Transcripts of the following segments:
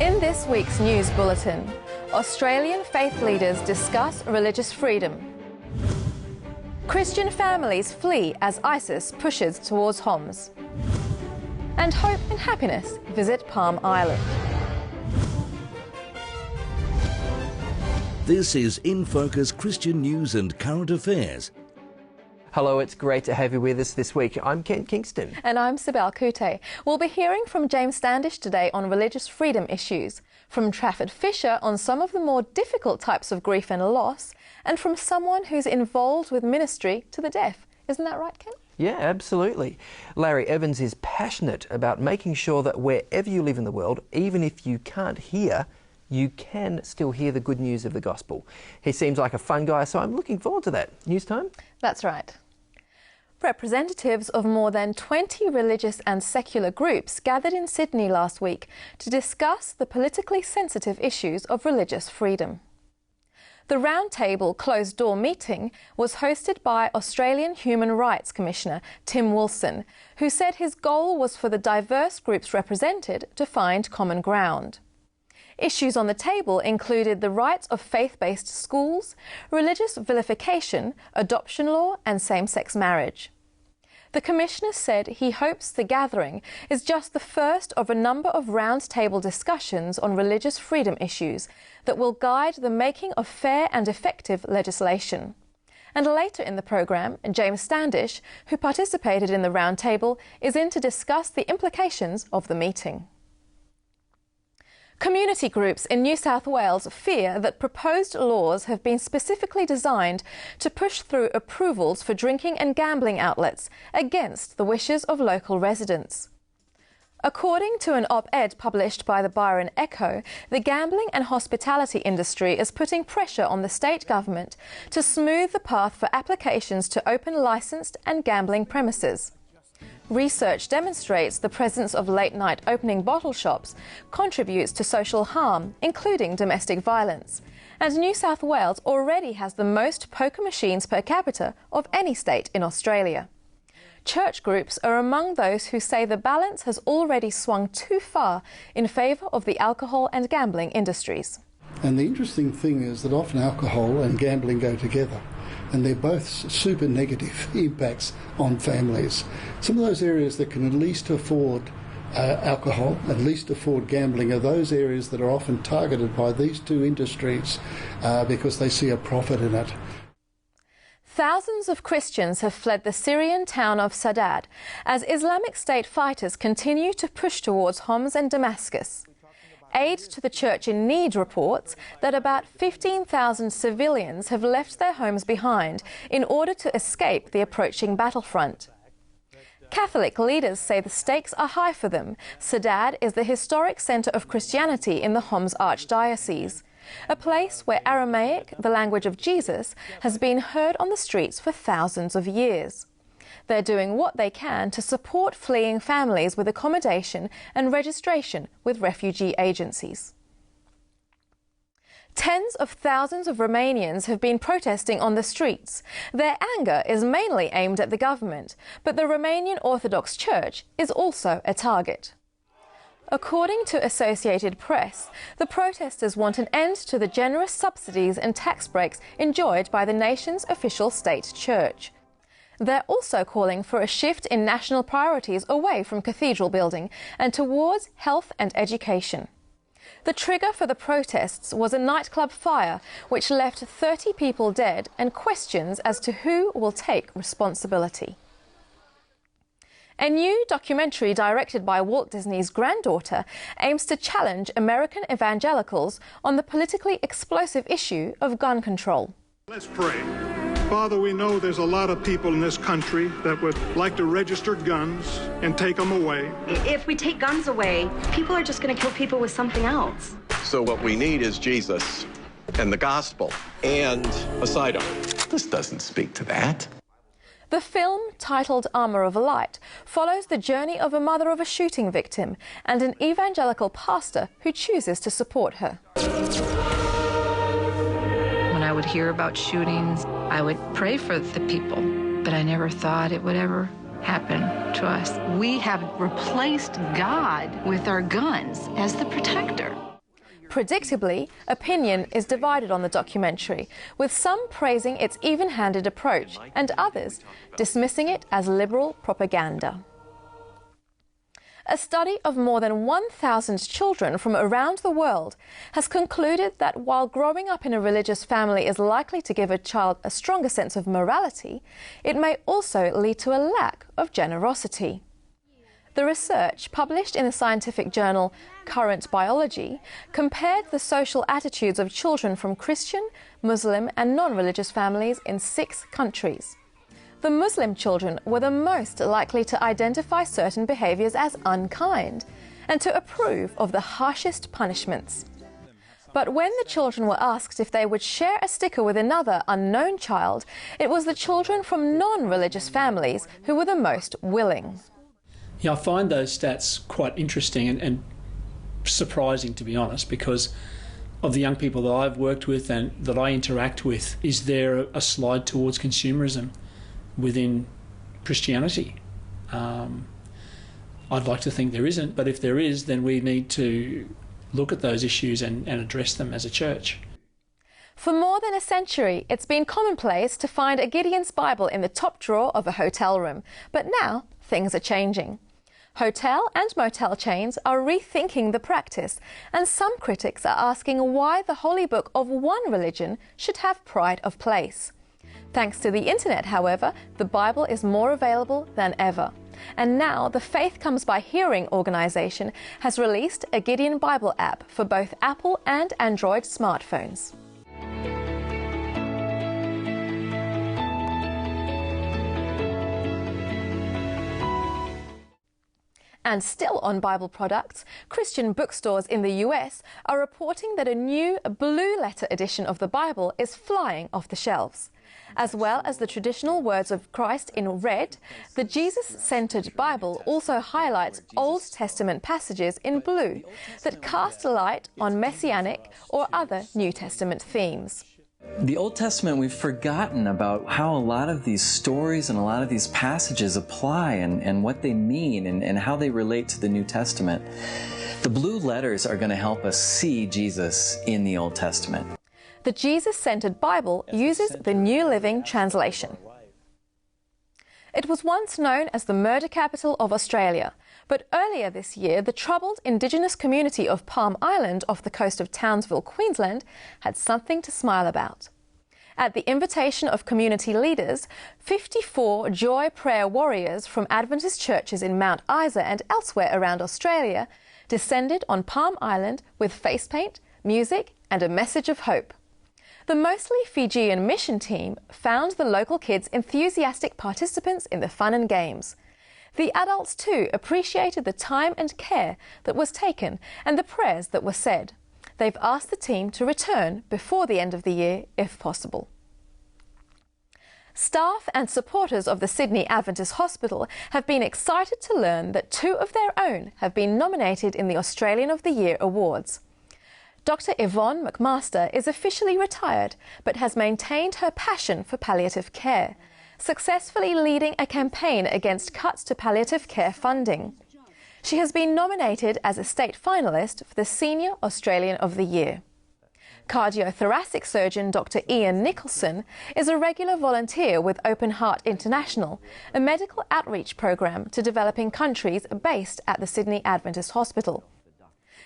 In this week's news bulletin, Australian faith leaders discuss religious freedom. Christian families flee as ISIS pushes towards Homs. And hope and happiness visit Palm Island. This is InFocus Christian News and Current Affairs. Hello, it's great to have you with us this week. I'm Ken Kingston. And I'm Sibel Kute. We'll be hearing from James Standish today on religious freedom issues, from Trafford Fisher on some of the more difficult types of grief and loss, and from someone who's involved with ministry to the deaf. Isn't that right, Ken? Yeah, absolutely. Larry Evans is passionate about making sure that wherever you live in the world, even if you can't hear, you can still hear the good news of the gospel. He seems like a fun guy, so I'm looking forward to that. News time? That's right. Representatives of more than 20 religious and secular groups gathered in Sydney last week to discuss the politically sensitive issues of religious freedom. The roundtable closed-door meeting was hosted by Australian Human Rights Commissioner Tim Wilson, who said his goal was for the diverse groups represented to find common ground. Issues on the table included the rights of faith-based schools, religious vilification, adoption law and same-sex marriage. The Commissioner said he hopes the gathering is just the first of a number of round-table discussions on religious freedom issues that will guide the making of fair and effective legislation. And later in the programme, James Standish, who participated in the roundtable, is in to discuss the implications of the meeting. Community groups in New South Wales fear that proposed laws have been specifically designed to push through approvals for drinking and gambling outlets against the wishes of local residents. According to an op-ed published by the Byron Echo, the gambling and hospitality industry is putting pressure on the state government to smooth the path for applications to open licensed and gambling premises. Research demonstrates the presence of late-night opening bottle shops contributes to social harm, including domestic violence. And New South Wales already has the most poker machines per capita of any state in Australia. Church groups are among those who say the balance has already swung too far in favour of the alcohol and gambling industries. And the interesting thing is that often alcohol and gambling go together, and they're both super negative impacts on families. Some of those areas that can at least afford alcohol, at least afford gambling, are those areas that are often targeted by these two industries because they see a profit in it. Thousands of Christians have fled the Syrian town of Saadad as Islamic State fighters continue to push towards Homs and Damascus. Aid to the Church in Need reports that about 15,000 civilians have left their homes behind in order to escape the approaching battlefront. Catholic leaders say the stakes are high for them. Saadad is the historic centre of Christianity in the Homs Archdiocese, a place where Aramaic, the language of Jesus, has been heard on the streets for thousands of years. They're doing what they can to support fleeing families with accommodation and registration with refugee agencies. Tens of thousands of Romanians have been protesting on the streets. Their anger is mainly aimed at the government, but the Romanian Orthodox Church is also a target. According to Associated Press, the protesters want an end to the generous subsidies and tax breaks enjoyed by the nation's official state church. They're also calling for a shift in national priorities away from cathedral building and towards health and education. The trigger for the protests was a nightclub fire which left 30 people dead and questions as to who will take responsibility. A new documentary directed by Walt Disney's granddaughter aims to challenge American evangelicals on the politically explosive issue of gun control. Let's pray. Father, we know there's a lot of people in this country that would like to register guns and take them away. If we take guns away, people are just going to kill people with something else. So what we need is Jesus and the gospel and a sidearm. This doesn't speak to that. The film, titled Armour of Light, follows the journey of a mother of a shooting victim and an evangelical pastor who chooses to support her. When I would hear about shootings, I would pray for the people, but I never thought it would ever happen to us. We have replaced God with our guns as the protector. Predictably, opinion is divided on the documentary, with some praising its even-handed approach and others dismissing it as liberal propaganda. A study of more than 1,000 children from around the world has concluded that while growing up in a religious family is likely to give a child a stronger sense of morality, it may also lead to a lack of generosity. The research, published in the scientific journal Current Biology, compared the social attitudes of children from Christian, Muslim and non-religious families in 6 countries. The Muslim children were the most likely to identify certain behaviours as unkind and to approve of the harshest punishments. But when the children were asked if they would share a sticker with another unknown child, it was the children from non-religious families who were the most willing. Yeah, I find those stats quite interesting and surprising, to be honest, because of the young people that I've worked with and that I interact with. Is there a slide towards consumerism within Christianity? I'd like to think there isn't, but if there is, then we need to look at those issues and address them as a church. For more than a century, it's been commonplace to find a Gideon's Bible in the top drawer of a hotel room, but now things are changing. Hotel and motel chains are rethinking the practice, and some critics are asking why the holy book of one religion should have pride of place. Thanks to the internet, however, the Bible is more available than ever. And now the Faith Comes by Hearing organisation has released a Gideon Bible app for both Apple and Android smartphones. And still on Bible products, Christian bookstores in the US are reporting that a new blue letter edition of the Bible is flying off the shelves. As well as the traditional words of Christ in red, the Jesus-centered Bible also highlights Old Testament passages in blue that cast light on messianic or other New Testament themes. The Old Testament, we've forgotten about how a lot of these stories and a lot of these passages apply and what they mean and how they relate to the New Testament. The blue letters are going to help us see Jesus in the Old Testament. The Jesus-centered Bible uses the New Living Translation. It was once known as the murder capital of Australia, but earlier this year the troubled Indigenous community of Palm Island off the coast of Townsville, Queensland, had something to smile about. At the invitation of community leaders, 54 Joy Prayer warriors from Adventist churches in Mount Isa and elsewhere around Australia descended on Palm Island with face paint, music and a message of hope. The mostly Fijian mission team found the local kids enthusiastic participants in the fun and games. The adults too appreciated the time and care that was taken and the prayers that were said. They've asked the team to return before the end of the year if possible. Staff and supporters of the Sydney Adventist Hospital have been excited to learn that 2 of their own have been nominated in the Australian of the Year awards. Dr. Yvonne McMaster is officially retired but has maintained her passion for palliative care, successfully leading a campaign against cuts to palliative care funding. She has been nominated as a state finalist for the Senior Australian of the Year. Cardiothoracic surgeon Dr. Ian Nicholson is a regular volunteer with Open Heart International, a medical outreach program to developing countries based at the Sydney Adventist Hospital.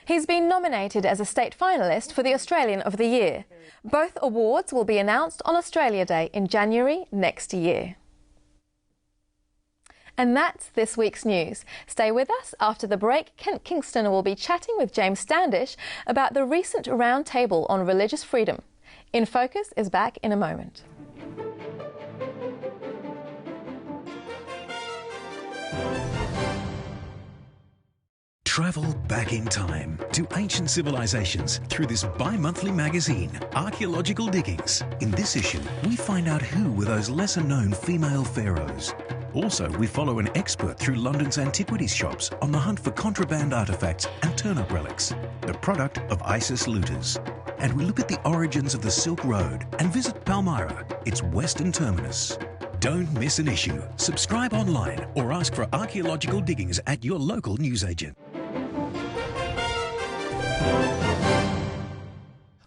He's been nominated as a state finalist for the Australian of the Year. Both awards will be announced on Australia Day in January next year. And that's this week's news. Stay with us. After the break, Kent Kingston will be chatting with James Standish about the recent roundtable on religious freedom. InFocus is back in a moment. Travel back in time to ancient civilizations through this bi-monthly magazine, Archaeological Diggings. In this issue, we find out who were those lesser-known female pharaohs. Also, we follow an expert through London's antiquities shops on the hunt for contraband artefacts and turnip relics, the product of ISIS looters. And we look at the origins of the Silk Road and visit Palmyra, its western terminus. Don't miss an issue. Subscribe online or ask for Archaeological Diggings at your local newsagent.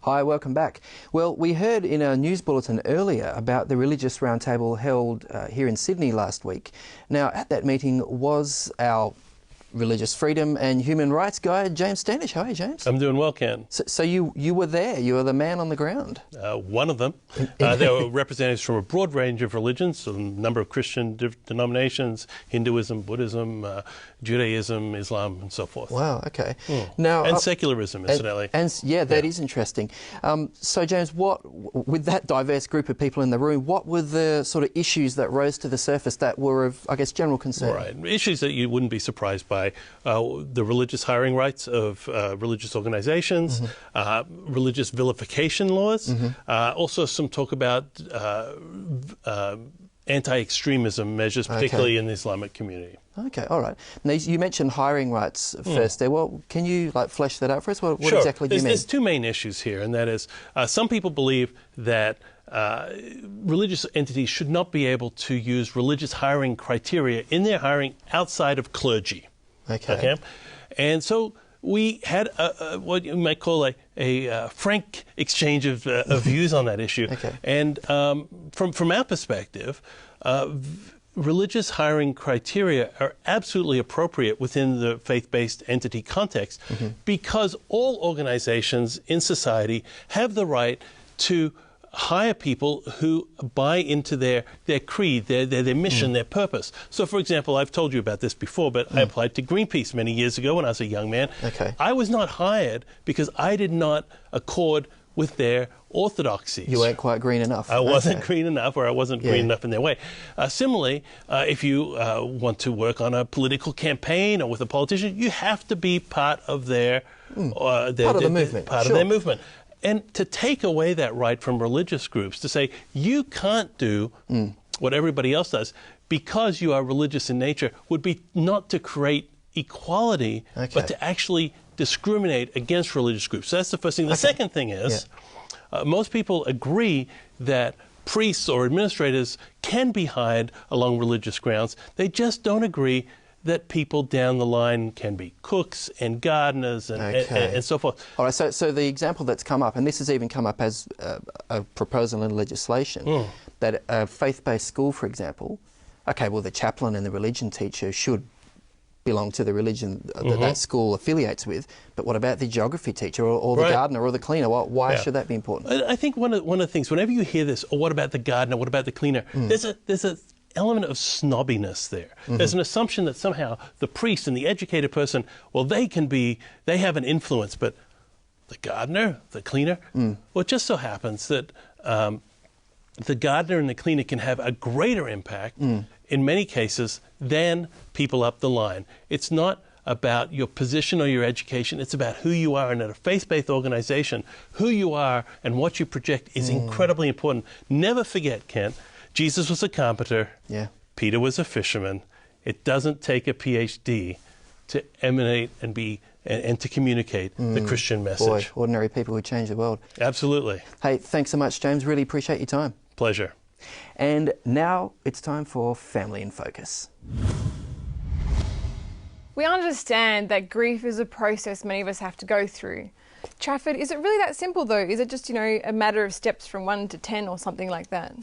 Hi, welcome back. Well, we heard in our news bulletin earlier about the religious roundtable held here in Sydney last week. Now, at that meeting was our religious freedom and human rights guy, James Standish. Hi, James. I'm doing well, Ken. So you were there. You were the man on the ground. One of them. There were representatives from a broad range of religions, a number of Christian denominations, Hinduism, Buddhism, Judaism, Islam, and so forth. Wow, okay. Now, and secularism, incidentally. And yeah, that is interesting. So, James, with that diverse group of people in the room, what were the sort of issues that rose to the surface that were of, I guess, general concern? Right. Issues that you wouldn't be surprised by. The religious hiring rights of religious organizations, religious vilification laws, also some talk about anti-extremism measures, particularly in the Islamic community. Okay, all right. Now, you mentioned hiring rights first there. Well, can you flesh that out for us? What Sure. exactly do you mean? There's two main issues here, and that is some people believe that religious entities should not be able to use religious hiring criteria in their hiring outside of clergy. Okay. And so we had what you might call a frank exchange of views on that issue. And from our perspective, religious hiring criteria are absolutely appropriate within the faith-based entity context because all organizations in society have the right to hire people who buy into their creed, their mission, their purpose. So, for example, I've told you about this before, but I applied to Greenpeace many years ago when I was a young man. I was not hired because I did not accord with their orthodoxies. You weren't quite green enough. I wasn't green enough, or I wasn't green enough in their way. Similarly, if you want to work on a political campaign or with a politician, you have to be part of their part of the movement. Part of their movement. And to take away that right from religious groups, to say you can't do what everybody else does because you are religious in nature, would be not to create equality, but to actually discriminate against religious groups. So that's the first thing. The second thing is, most people agree that priests or administrators can be hired along religious grounds. They just don't agree that people down the line can be cooks and gardeners and so forth. All right, so the example that's come up, and this has even come up as a proposal in legislation, that a faith-based school, for example, the chaplain and the religion teacher should belong to the religion that that school affiliates with, but what about the geography teacher or the gardener or the cleaner? Why should that be important? I think one of the things, whenever you hear this, what about the gardener, what about the cleaner, there's a element of snobbiness there. There's an assumption that somehow the priest and the educated person, they have an influence, but the gardener, the cleaner, well, it just so happens that the gardener and the cleaner can have a greater impact in many cases than people up the line. It's not about your position or your education, it's about who you are. And at a faith-based organization, who you are and what you project is incredibly important. Never forget, Kent, Jesus was a carpenter, Peter was a fisherman. It doesn't take a PhD to emanate and to communicate the Christian message. Boy, ordinary people who change the world. Absolutely. Hey, thanks so much, James. Really appreciate your time. Pleasure. And now it's time for Family in Focus. We understand that grief is a process many of us have to go through. Trafford, is it really that simple though? Is it just, a matter of steps from 1 to 10 or something like that?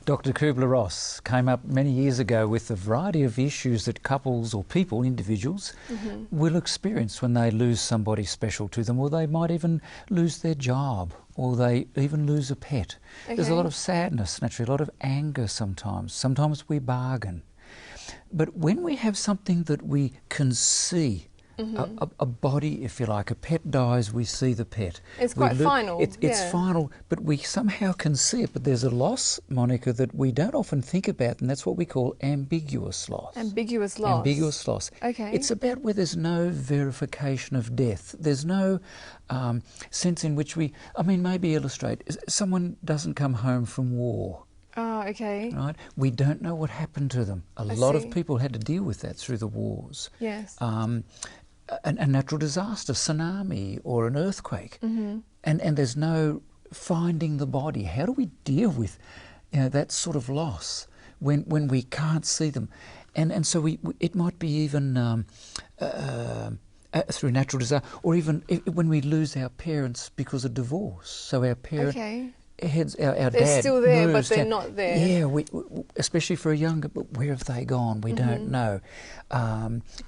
Dr. Kubler-Ross came up many years ago with a variety of issues that couples or people, individuals, will experience when they lose somebody special to them, or they might even lose their job, or they even lose a pet. There's a lot of sadness, naturally, a lot of anger sometimes. Sometimes we bargain. But when we have something that we can see, a body, if you like, a pet dies, we see the pet. It's quite final. It's final, but we somehow can see it. But there's a loss, Monica, that we don't often think about, and that's what we call ambiguous loss. Ambiguous loss. Ambiguous loss. Okay. It's about where there's no verification of death. There's no sense in which maybe illustrate. Someone doesn't come home from war. Oh, okay. Right? We don't know what happened to them. A lot of people had to deal with that through the wars. Yes. A natural disaster, tsunami or an earthquake. And there's no finding the body. How do we deal with that sort of loss when we can't see them? And so it might be even through natural disaster, or even when we lose our parents because of divorce. So our parent, our they're dad still there, but they're down. not there. Yeah, we, especially for a younger. But where have they gone? We don't know.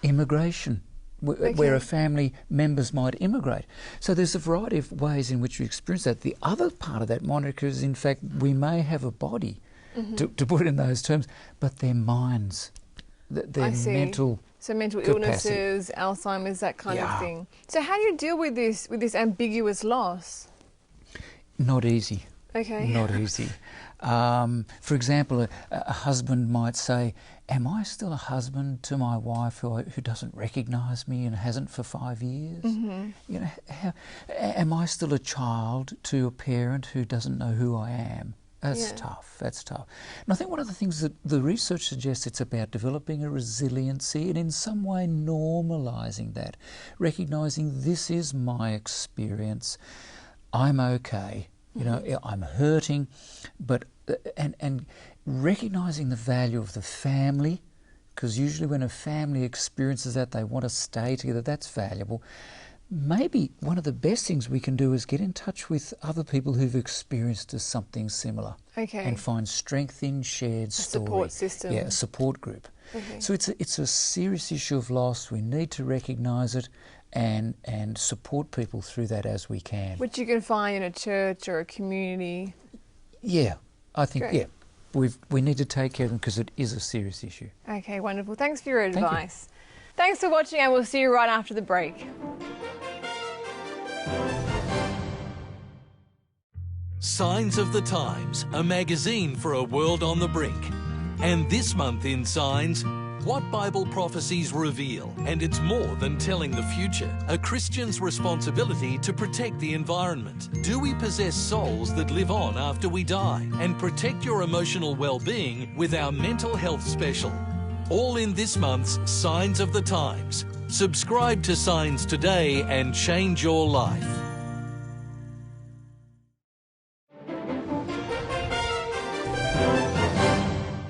Immigration. Where a family members might immigrate. So there's a variety of ways in which we experience that. The other part of that, Monica, is in fact we may have a body, to put it in those terms, but their minds, their mental So mental capacity. illnesses, Alzheimer's, that kind of thing. So how do you deal with this ambiguous loss? Not easy. Okay. Not easy. For example, a husband might say, am I still a husband to my wife who doesn't recognise me and hasn't for 5 years? You know, am I still a child to a parent who doesn't know who I am? That's tough. That's tough. And I think one of the things that the research suggests, it's about developing a resiliency and in some way normalising that, recognising this is my experience. I'm okay. You know, I'm hurting, but and recognising the value of the family, because usually when a family experiences that, they want to stay together. That's valuable. Maybe one of the best things we can do is get in touch with other people who've experienced something similar, and find strength in shared story. Support system. Yeah, a support group. So it's a serious issue of loss. We need to recognise it and support people through that as we can. Which you can find in a church or a community. Yeah, I think, we need to take care of them because it is a serious issue. Okay, wonderful. Thanks for your advice. Thanks for watching, and we'll see you right after the break. Signs of the Times, a magazine for a world on the brink. And this month in Signs, what Bible prophecies reveal, and it's more than telling the future, a Christian's responsibility to protect the environment. Do we possess souls that live on after we die? And protect your emotional well-being with our mental health special. All in this month's Signs of the Times. Subscribe to Signs today and change your life.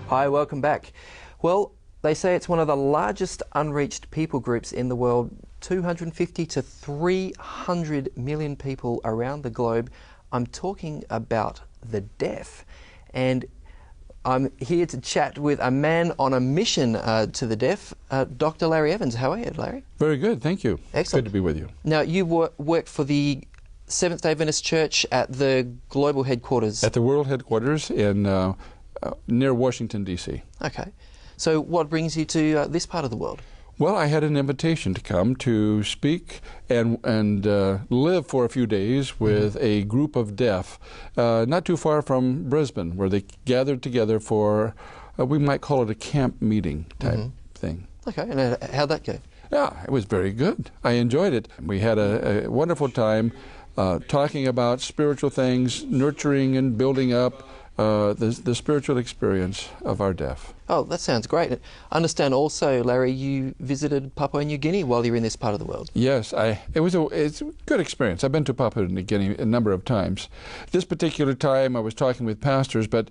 Hi, welcome back. Well, they say it's one of the largest unreached people groups in the world, 250 to 300 million people around the globe. I'm talking about the deaf. And I'm here to chat with a man on a mission to the deaf, Dr. Larry Evans. How are you, Larry? Very good, thank you. Excellent. Good to be with you. Now, you work for the Seventh-day Adventist Church at the global headquarters. At the world headquarters in near Washington, D.C. Okay. So what brings you to this part of the world? Well, I had an invitation to come to speak and live for a few days with a group of deaf, not too far from Brisbane, where they gathered together for, we might call it a camp meeting type thing. Okay, and how'd that go? Yeah, it was very good. I enjoyed it. We had a wonderful time talking about spiritual things, nurturing and building up the spiritual experience of our deaf. Oh, that sounds great. I understand also, Larry, you visited Papua New Guinea while you were in this part of the world. Yes, it's a good experience. I've been to Papua New Guinea a number of times. This particular time I was talking with pastors, but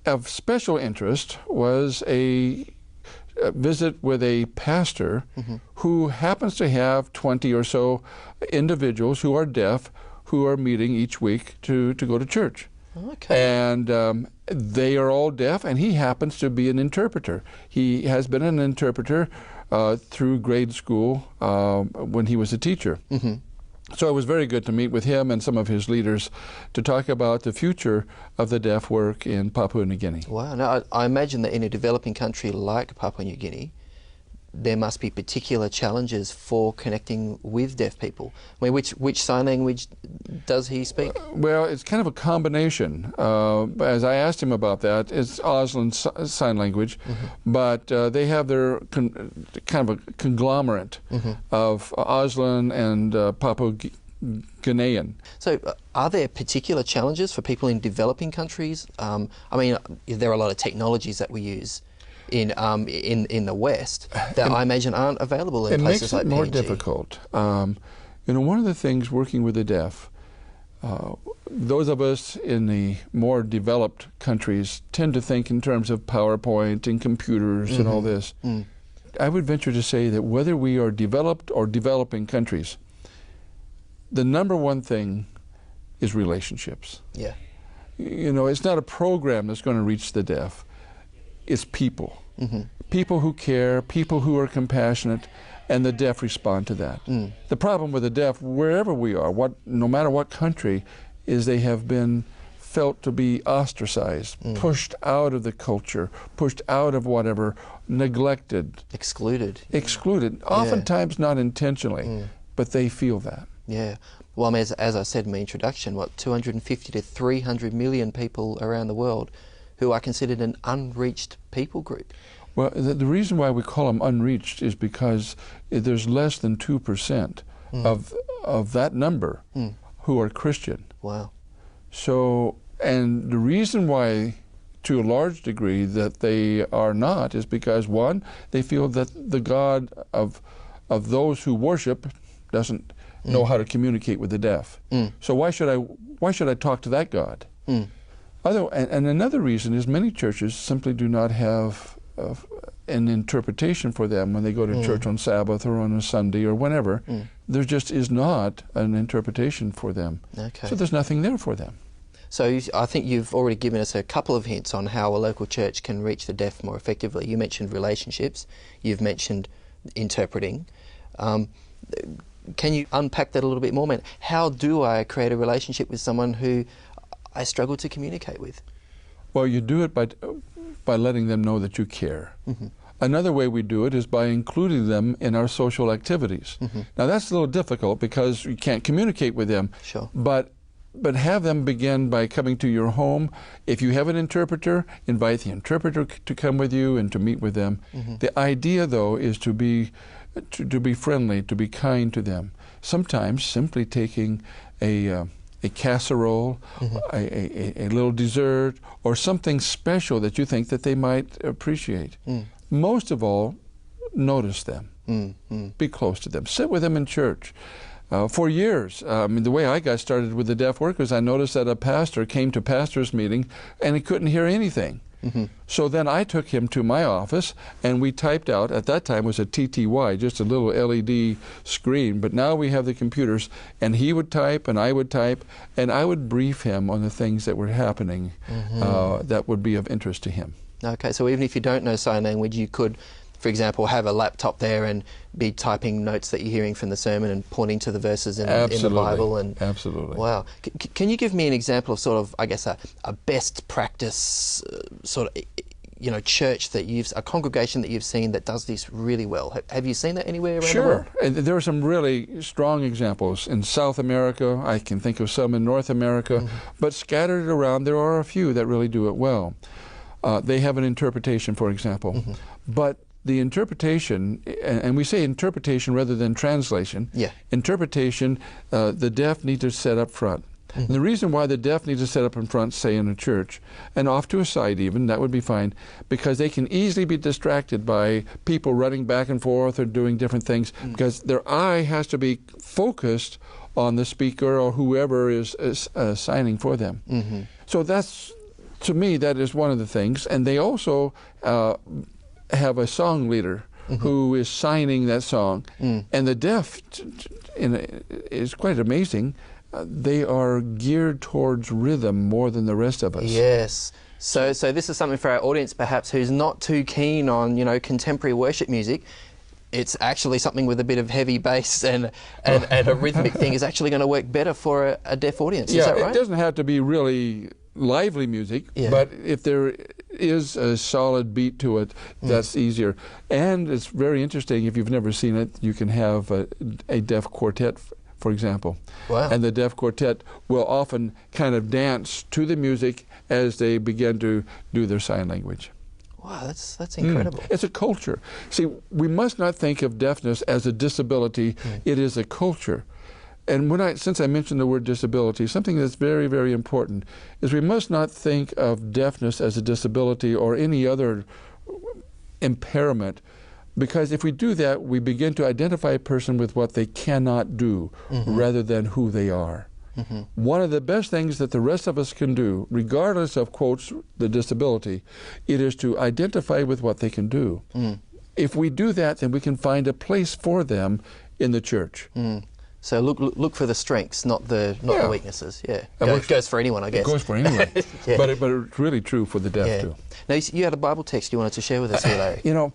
of special interest was a visit with a pastor who happens to have 20 or so individuals who are deaf who are meeting each week to go to church. Okay. And they are all deaf, and he happens to be an interpreter. He has been an interpreter through grade school when he was a teacher. So it was very good to meet with him and some of his leaders to talk about the future of the deaf work in Papua New Guinea. Wow. Now, I imagine that in a developing country like Papua New Guinea, there must be particular challenges for connecting with deaf people. I mean, which sign language does he speak? Well, it's kind of a combination. As I asked him about that, it's Auslan Sign Language, but they have their kind of a conglomerate of Auslan and Papua Guinean. So are there particular challenges for people in developing countries? I mean, there are a lot of technologies that we use in the West that I imagine aren't available in places like PNG. It makes it more difficult. You know, one of the things working with the deaf, those of us in the more developed countries tend to think in terms of PowerPoint and computers and all this. I would venture to say that whether we are developed or developing countries, the number one thing is relationships. Yeah. You know, it's not a program that's going to reach the deaf. It's people. People who care, people who are compassionate, and the deaf respond to that. The problem with the deaf, wherever we are, no matter what country, is they have been felt to be ostracized, pushed out of the culture, pushed out of whatever, neglected. Excluded. Excluded. Oftentimes not intentionally, but they feel that. Yeah. Well, I mean, as I said in my introduction, 250 to 300 million people around the world who are considered an unreached people group. Well, the reason why we call them unreached is because there's less than 2% of that number who are Christian. Wow. So, and the reason why, to a large degree, that they are not is because, one, they feel that the God of those who worship doesn't know how to communicate with the deaf. So why should I talk to that God? And another reason is many churches simply do not have an interpretation for them when they go to church on Sabbath or on a Sunday or whenever. There just is not an interpretation for them. Okay. So there's nothing there for them. So I think you've already given us a couple of hints on how a local church can reach the deaf more effectively. You mentioned relationships. You've mentioned interpreting. Can you unpack that a little bit more, man? How do I create a relationship with someone who I struggle to communicate with? Well, you do it by letting them know that you care. Another way we do it is by including them in our social activities. Now that's a little difficult because you can't communicate with them. Sure. But have them begin by coming to your home. If you have an interpreter, invite the interpreter to come with you and to meet with them. The idea, though, is to be friendly, to be kind to them. Sometimes simply taking a casserole, a little dessert, or something special that you think that they might appreciate. Most of all, notice them. Be close to them. Sit with them in church. For years, the way I got started with the deaf work was I noticed that a pastor came to pastor's meeting and he couldn't hear anything. So then I took him to my office and we typed out, at that time it was a TTY, just a little LED screen, but now we have the computers, and he would type and I would type, and I would brief him on the things that were happening that would be of interest to him. Okay, so even if you don't know sign language, you could, for example, have a laptop there and be typing notes that you're hearing from the sermon and pointing to the verses in the Bible. And absolutely. Wow. Can you give me an example of sort of, I guess, a best practice sort of, church that a congregation that you've seen that does this really well? Have you seen that anywhere around the world? Sure. And there are some really strong examples in South America. I can think of some in North America, but scattered around there are a few that really do it well. They have an interpretation, for example, but the interpretation, and we say interpretation rather than translation, interpretation, the deaf need to set up front. And the reason why the deaf need to set up in front, say in a church, and off to a side even, that would be fine, because they can easily be distracted by people running back and forth or doing different things, because their eye has to be focused on the speaker or whoever is signing for them. So that's, to me, that is one of the things. And they also have a song leader who is signing that song. And the deaf is quite amazing. They are geared towards rhythm more than the rest of us. Yes. So this is something for our audience perhaps who's not too keen on, contemporary worship music. It's actually something with a bit of heavy bass and a rhythmic thing is actually going to work better for a deaf audience. Is that right? It doesn't have to be really lively music, but if there is a solid beat to it, that's easier. And it's very interesting, if you've never seen it, you can have a deaf quartet, for example. Wow. And the deaf quartet will often kind of dance to the music as they begin to do their sign language. Wow, that's incredible. It's a culture. See, we must not think of deafness as a disability. It is a culture. And since I mentioned the word disability, something that's very, very important is we must not think of deafness as a disability or any other impairment, because if we do that, we begin to identify a person with what they cannot do rather than who they are. One of the best things that the rest of us can do, regardless of, quotes, the disability, it is to identify with what they can do. if we do that, then we can find a place for them in the church. So look for the strengths, not the weaknesses. Yeah, goes for anyone, I guess. It goes for anyone, yeah. but it's really true for the deaf too. Now you had a Bible text you wanted to share with us here, Larry. You know,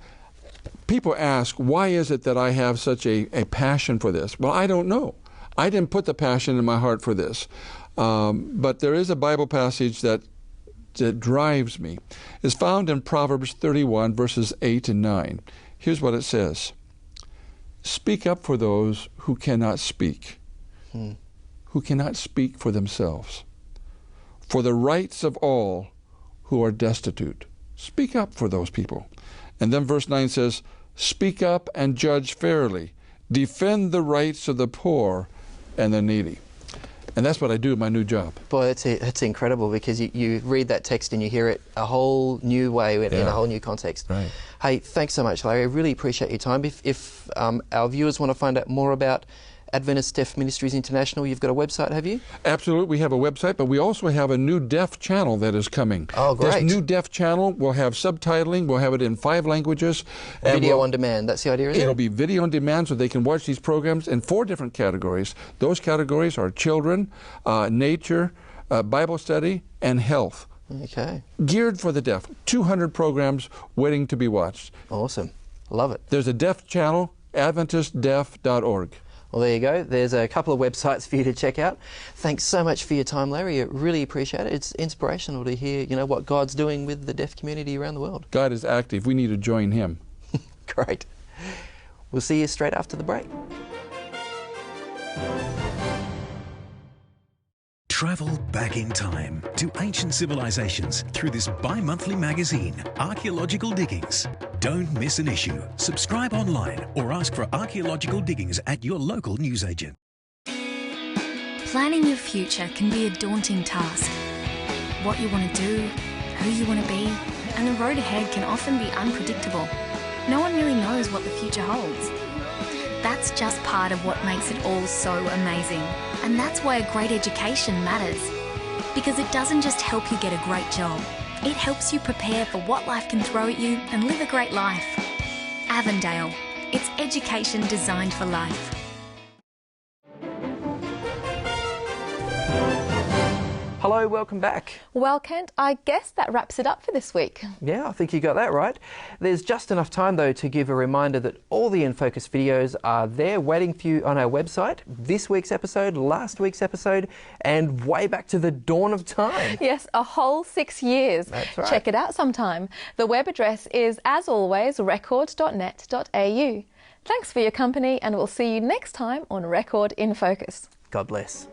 people ask, why is it that I have such a passion for this? Well, I don't know. I didn't put the passion in my heart for this, but there is a Bible passage that drives me. It's found in Proverbs 31, verses 8 and 9. Here's what it says. Speak up for those who cannot speak, who cannot speak for themselves, for the rights of all who are destitute. Speak up for those people. And then verse 9 says, speak up and judge fairly. Defend the rights of the poor and the needy. And that's what I do in my new job. Boy, it's incredible, because you read that text and you hear it a whole new way in a whole new context. Right. Hey, thanks so much, Larry. I really appreciate your time. If our viewers want to find out more about Adventist Deaf Ministries International, you've got a website, have you? Absolutely, we have a website, but we also have a new deaf channel that is coming. Oh, great. This new deaf channel will have subtitling, we'll have it in 5 languages. Video on demand, that's the idea, isn't it? It'll be video on demand, so they can watch these programs in 4 different categories. Those categories are children, nature, Bible study, and health. Okay. Geared for the deaf. 200 programs waiting to be watched. Awesome. Love it. There's a deaf channel, AdventistDeaf.org. Well, there you go. There's a couple of websites for you to check out. Thanks so much for your time, Larry. I really appreciate it. It's inspirational to hear, what God's doing with the deaf community around the world. God is active. We need to join Him. Great. We'll see you straight after the break. Travel back in time to ancient civilizations through this bi-monthly magazine, Archaeological Diggings. Don't miss an issue. Subscribe online or ask for Archaeological Diggings at your local newsagent. Planning your future can be a daunting task. What you want to do, who you want to be, and the road ahead can often be unpredictable. No one really knows what the future holds. That's just part of what makes it all so amazing. And that's why a great education matters. Because it doesn't just help you get a great job. It helps you prepare for what life can throw at you and live a great life. Avondale. It's education designed for life. Hello, welcome back. Well, Kent, I guess that wraps it up for this week. Yeah, I think you got that right. There's just enough time, though, to give a reminder that all the InFocus videos are there waiting for you on our website. This week's episode, last week's episode, and way back to the dawn of time. Yes, a whole 6 years. That's right. Check it out sometime. The web address is, as always, record.net.au. Thanks for your company, and we'll see you next time on Record in Focus. God bless.